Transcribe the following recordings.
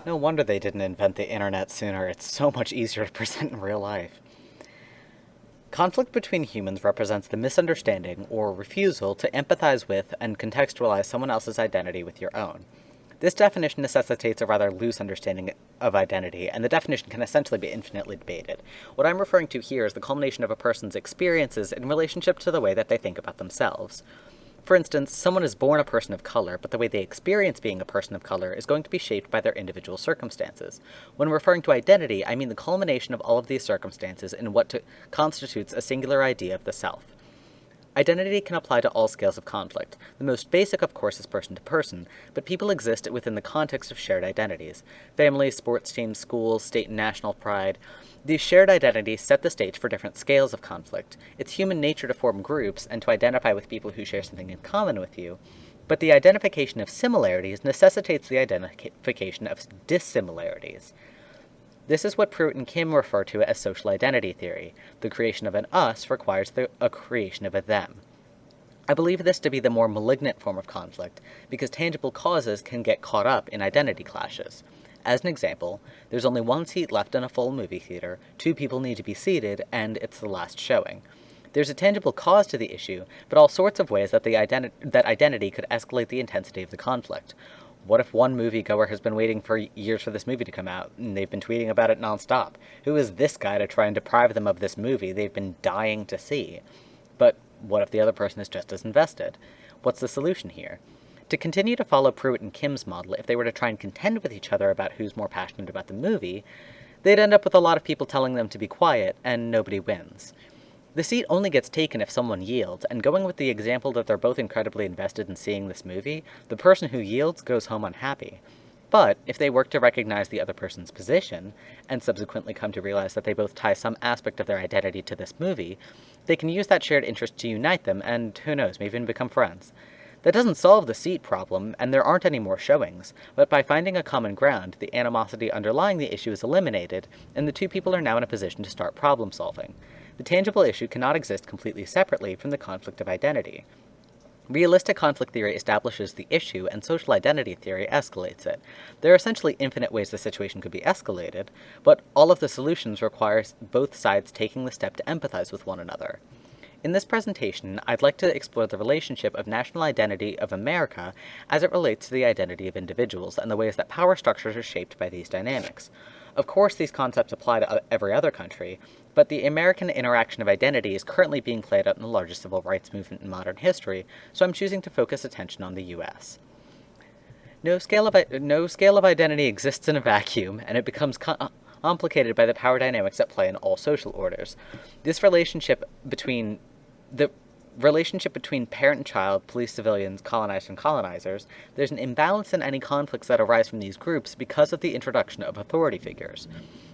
No wonder they didn't invent the internet sooner. It's so much easier to present in real life. Conflict between humans represents the misunderstanding or refusal to empathize with and contextualize someone else's identity with your own. This definition necessitates a rather loose understanding of identity, and the definition can essentially be infinitely debated. What I'm referring to here is the culmination of a person's experiences in relationship to the way that they think about themselves. For instance, someone is born a person of color, but the way they experience being a person of color is going to be shaped by their individual circumstances. When referring to identity, I mean the culmination of all of these circumstances in what constitutes a singular idea of the self. Identity can apply to all scales of conflict. The most basic, of course, is person to person, but people exist within the context of shared identities. Families, sports teams, schools, state and national pride. These shared identities set the stage for different scales of conflict. It's human nature to form groups and to identify with people who share something in common with you, but the identification of similarities necessitates the identification of dissimilarities. This is what Pruitt and Kim refer to as social identity theory. The creation of an us requires a creation of a them. I believe this to be the more malignant form of conflict, because tangible causes can get caught up in identity clashes. As an example, there's only one seat left in a full movie theater, two people need to be seated, and it's the last showing. There's a tangible cause to the issue, but all sorts of ways that identity could escalate the intensity of the conflict. What if one moviegoer has been waiting for years for this movie to come out, and they've been tweeting about it nonstop? Who is this guy to try and deprive them of this movie they've been dying to see? But what if the other person is just as invested? What's the solution here? To continue to follow Pruitt and Kim's model, if they were to try and contend with each other about who's more passionate about the movie, they'd end up with a lot of people telling them to be quiet, and nobody wins. The seat only gets taken if someone yields, and going with the example that they're both incredibly invested in seeing this movie, the person who yields goes home unhappy. But if they work to recognize the other person's position, and subsequently come to realize that they both tie some aspect of their identity to this movie, they can use that shared interest to unite them, and who knows, maybe even become friends. That doesn't solve the seat problem, and there aren't any more showings, but by finding a common ground, the animosity underlying the issue is eliminated, and the two people are now in a position to start problem solving. The tangible issue cannot exist completely separately from the conflict of identity. Realistic conflict theory establishes the issue, and social identity theory escalates it. There are essentially infinite ways the situation could be escalated, but all of the solutions require both sides taking the step to empathize with one another. In this presentation, I'd like to explore the relationship of national identity of America as it relates to the identity of individuals and the ways that power structures are shaped by these dynamics. Of course, these concepts apply to every other country, but the American interaction of identity is currently being played out in the largest civil rights movement in modern history, so I'm choosing to focus attention on the U.S. No scale of identity exists in a vacuum, and it becomes complicated by the power dynamics at play in all social orders. The relationship between parent and child, police, civilians, colonized and colonizers, there's an imbalance in any conflicts that arise from these groups because of the introduction of authority figures.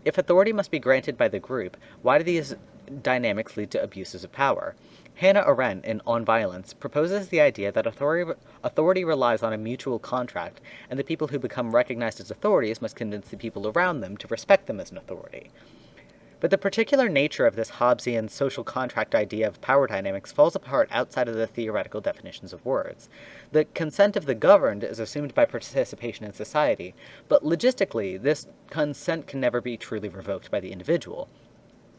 If authority must be granted by the group, why do these dynamics lead to abuses of power? Hannah Arendt, in On Violence, proposes the idea that authority relies on a mutual contract, and the people who become recognized as authorities must convince the people around them to respect them as an authority. But the particular nature of this Hobbesian social contract idea of power dynamics falls apart outside of the theoretical definitions of words. The consent of the governed is assumed by participation in society, but logistically, this consent can never be truly revoked by the individual.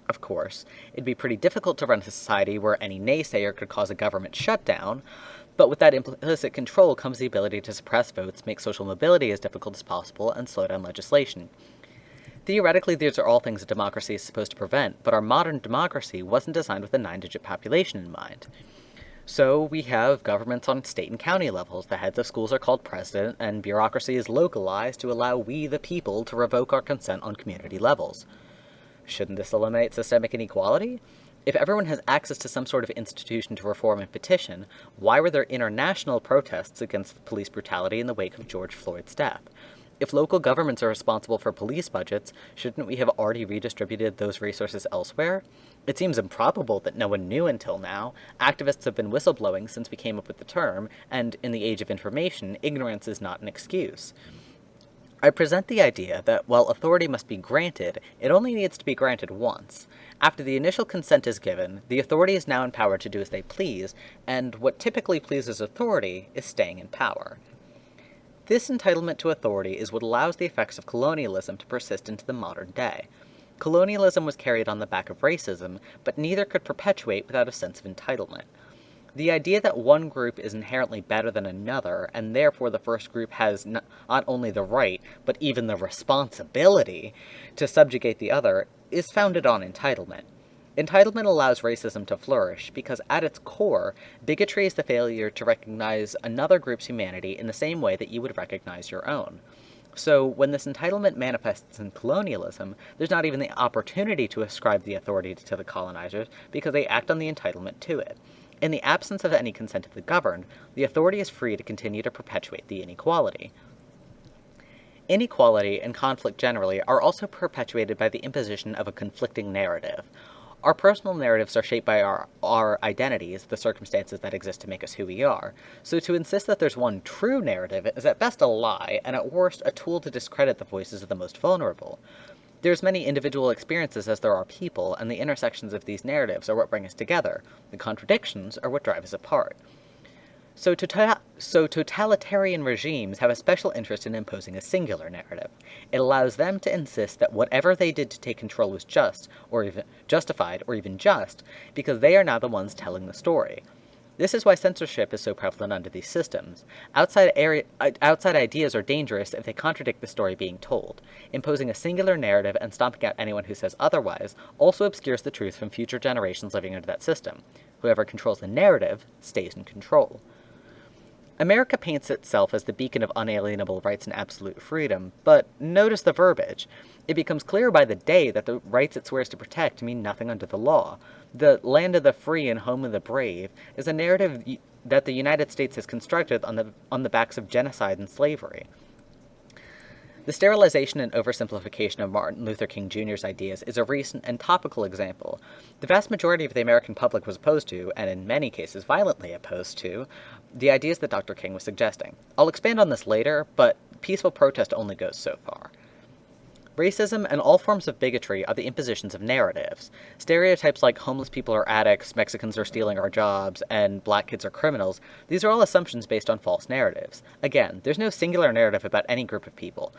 Of course, it'd be pretty difficult to run a society where any naysayer could cause a government shutdown, but with that implicit control comes the ability to suppress votes, make social mobility as difficult as possible, and slow down legislation. Theoretically, these are all things a democracy is supposed to prevent, but our modern democracy wasn't designed with a 9-digit population in mind. So we have governments on state and county levels. The heads of schools are called president, and bureaucracy is localized to allow we, the people, to revoke our consent on community levels. Shouldn't this eliminate systemic inequality? If everyone has access to some sort of institution to reform and petition, why were there international protests against police brutality in the wake of George Floyd's death? If local governments are responsible for police budgets, shouldn't we have already redistributed those resources elsewhere? It seems improbable that no one knew until now. Activists have been whistleblowing since we came up with the term, and in the age of information, ignorance is not an excuse. I present the idea that while authority must be granted, it only needs to be granted once. After the initial consent is given, the authority is now empowered to do as they please, and what typically pleases authority is staying in power. This entitlement to authority is what allows the effects of colonialism to persist into the modern day. Colonialism was carried on the back of racism, but neither could perpetuate without a sense of entitlement. The idea that one group is inherently better than another, and therefore the first group has not only the right, but even the responsibility to subjugate the other, is founded on entitlement. Entitlement allows racism to flourish because, at its core, bigotry is the failure to recognize another group's humanity in the same way that you would recognize your own. So, when this entitlement manifests in colonialism, there's not even the opportunity to ascribe the authority to the colonizers because they act on the entitlement to it. In the absence of any consent of the governed, the authority is free to continue to perpetuate the inequality. Inequality and conflict generally are also perpetuated by the imposition of a conflicting narrative. Our personal narratives are shaped by our identities, the circumstances that exist to make us who we are. So to insist that there's one true narrative is at best a lie, and at worst a tool to discredit the voices of the most vulnerable. There's many individual experiences as there are people, and the intersections of these narratives are what bring us together. The contradictions are what drive us apart. So totalitarian regimes have a special interest in imposing a singular narrative. It allows them to insist that whatever they did to take control was just, or even justified, or even just, because they are now the ones telling the story. This is why censorship is so prevalent under these systems. Outside ideas are dangerous if they contradict the story being told. Imposing a singular narrative and stomping out anyone who says otherwise also obscures the truth from future generations living under that system. Whoever controls the narrative stays in control. America paints itself as the beacon of unalienable rights and absolute freedom, but notice the verbiage. It becomes clear by the day that the rights it swears to protect mean nothing under the law. The land of the free and home of the brave is a narrative that the United States has constructed on the backs of genocide and slavery. The sterilization and oversimplification of Martin Luther King Jr.'s ideas is a recent and topical example. The vast majority of the American public was opposed to, and in many cases violently opposed to, the ideas that Dr. King was suggesting. I'll expand on this later, but peaceful protest only goes so far. Racism and all forms of bigotry are the impositions of narratives. Stereotypes like homeless people are addicts, Mexicans are stealing our jobs, and black kids are criminals, these are all assumptions based on false narratives. Again, there's no singular narrative about any group of people.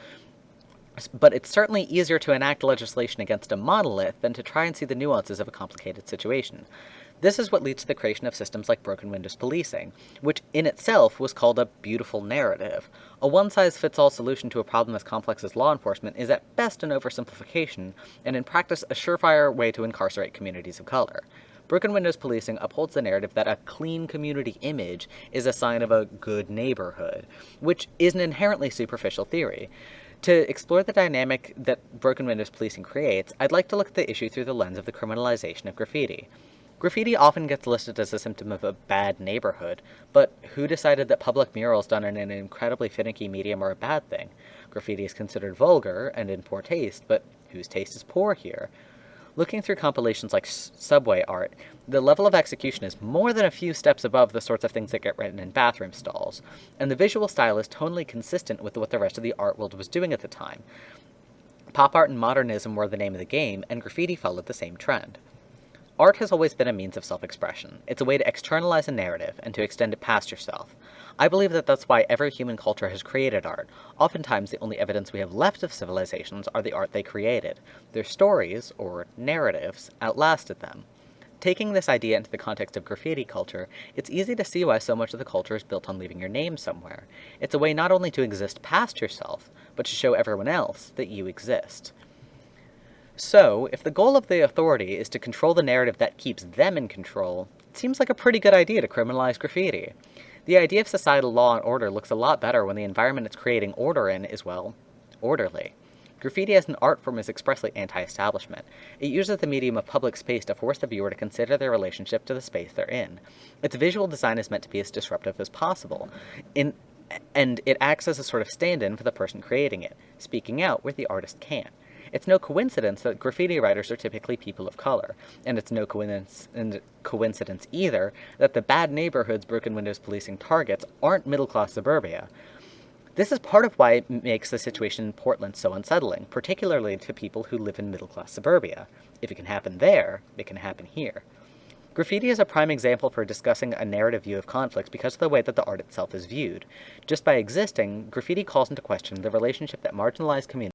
But it's certainly easier to enact legislation against a monolith than to try and see the nuances of a complicated situation. This is what leads to the creation of systems like broken windows policing, which in itself was called a beautiful narrative. A one-size-fits-all solution to a problem as complex as law enforcement is at best an oversimplification, and in practice a surefire way to incarcerate communities of color. Broken windows policing upholds the narrative that a clean community image is a sign of a good neighborhood, which is an inherently superficial theory. To explore the dynamic that broken windows policing creates, I'd like to look at the issue through the lens of the criminalization of graffiti. Graffiti often gets listed as a symptom of a bad neighborhood, but who decided that public murals done in an incredibly finicky medium are a bad thing? Graffiti is considered vulgar and in poor taste, but whose taste is poor here? Looking through compilations like subway art, the level of execution is more than a few steps above the sorts of things that get written in bathroom stalls, and the visual style is tonally consistent with what the rest of the art world was doing at the time. Pop art and modernism were the name of the game, and graffiti followed the same trend. Art has always been a means of self-expression. It's a way to externalize a narrative and to extend it past yourself. I believe that that's why every human culture has created art. Oftentimes, the only evidence we have left of civilizations are the art they created. Their stories, or narratives, outlasted them. Taking this idea into the context of graffiti culture, it's easy to see why so much of the culture is built on leaving your name somewhere. It's a way not only to exist past yourself, but to show everyone else that you exist. So, if the goal of the authority is to control the narrative that keeps them in control, it seems like a pretty good idea to criminalize graffiti. The idea of societal law and order looks a lot better when the environment it's creating order in is, well, orderly. Graffiti as an art form is expressly anti-establishment. It uses the medium of public space to force the viewer to consider their relationship to the space they're in. Its visual design is meant to be as disruptive as possible, and it acts as a sort of stand-in for the person creating it, speaking out where the artist can't. It's no coincidence that graffiti writers are typically people of color, and it's no coincidence either that the bad neighborhoods broken windows policing targets aren't middle-class suburbia. This is part of why it makes the situation in Portland so unsettling, particularly to people who live in middle-class suburbia. If it can happen there, it can happen here. Graffiti is a prime example for discussing a narrative view of conflict because of the way that the art itself is viewed. Just by existing, graffiti calls into question the relationship that marginalized communities